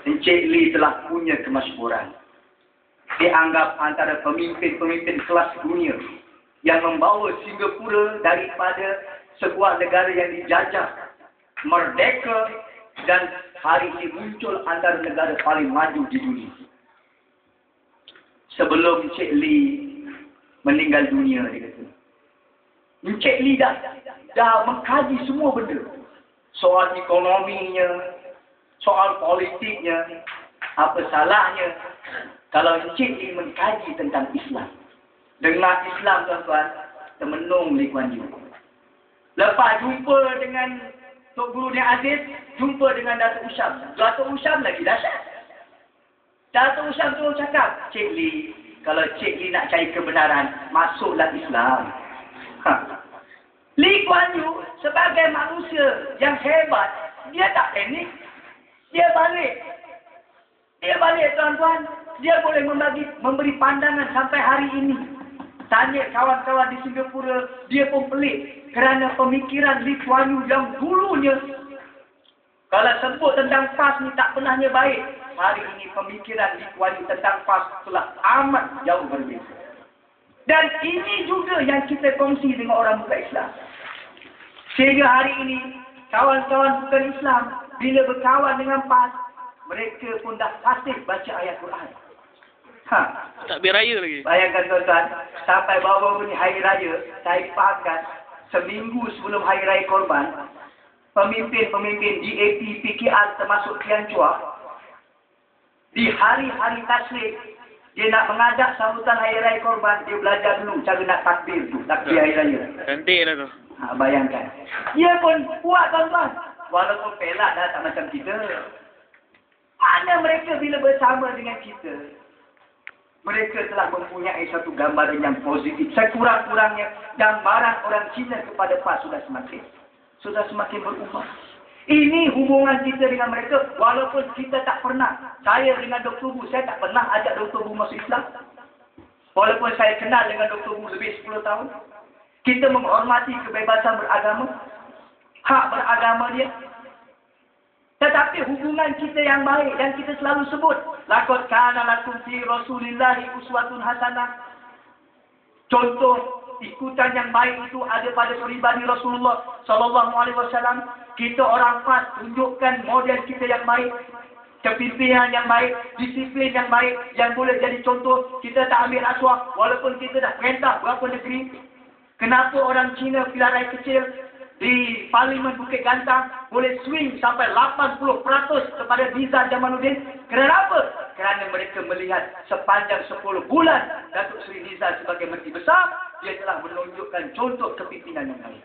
Encik Lee telah punya kemasyhuran. Dianggap antara pemimpin-pemimpin kelas dunia yang membawa Singapura daripada sebuah negara yang dijajah, merdeka, dan hari ini muncul antara negara paling maju di dunia. Sebelum Encik Lee meninggal dunia, dia kata, Encik Lee dah mengkaji semua benda. Soal ekonominya, soal politiknya, apa salahnya kalau Encik Lee mengkaji tentang Islam. Dengar Islam, tuan-tuan, termenung Lee Kuan Yew. Lepas jumpa dengan Tok Guru Nia Aziz, jumpa dengan Datuk Usyam. Datuk Usyam lagi dahsyat. Datuk Usyam tu cakap, Cik Lee, kalau Cik Lee nak cari kebenaran, masuklah Islam. Lee Kuan Yew sebagai manusia yang hebat, dia tak panik. Dia balik, tuan-tuan. Dia boleh memberi pandangan sampai hari ini. Tanya kawan-kawan di Singapura, dia pun pelik. Kerana pemikiran Lee Kuan Yew yang dulunya, kalau sebut tentang PAS ni tak pernahnya baik. Hari ini pemikiran Lee Kuan Yew tentang PAS telah amat jauh berbeza. Dan ini juga yang kita kongsi dengan orang bukan Islam. Sehingga hari ini, kawan-kawan bukan Islam, bila berkawan dengan PAS, mereka pun dah fasih baca ayat Quran. Tak beraya lagi. Bayangkan tuan-tuan, sampai baru-baru ni hari raya, saya fahamkan, seminggu sebelum hari raya Korban, pemimpin-pemimpin DAP, PKR termasuk Kian Chua, di hari-hari taslik, dia nak mengajak sambutan hari raya Korban, dia belajar dulu cara nak takbir tu, takbir hari raya. Cantik lah tu. Bayangkan. Dia pun kuat, tuan-tuan. Walaupun pelak dah tak macam kita. Mana mereka bila bersama dengan kita, mereka telah mempunyai satu gambaran yang positif. Sekurang-kurangnya gambaran orang Cina kepada PAS sudah semakin berubah. Ini hubungan kita dengan mereka, walaupun kita tak pernah. Saya dengan Dr. Bu, saya tak pernah ajak Dr. Bu masuk Islam. Walaupun saya kenal dengan Dr. Bu lebih 10 tahun. Kita menghormati kebebasan beragama, hak beragama dia. Tetapi hubungan kita yang baik, yang kita selalu sebut, laqad kana lakum fi Rasulillahi uswatun hasanah. Contoh ikutan yang baik itu ada pada pribadi Rasulullah sallallahu alaihi wasallam. Kita orang PAS tunjukkan model kita yang baik, kepimpinan yang baik, disiplin yang baik, yang boleh jadi contoh. Kita tak ambil rasuah walaupun kita dah perintah berapa negeri. Kenapa orang Cina pilihan kecil di Parlimen Bukit Gantang boleh swing sampai 80% kepada Nizam Jamaluddin? Kerana apa? Kerana mereka melihat sepanjang 10 bulan Datuk Seri Nizam sebagai Menteri Besar, dia telah menunjukkan contoh kepimpinan yang baik.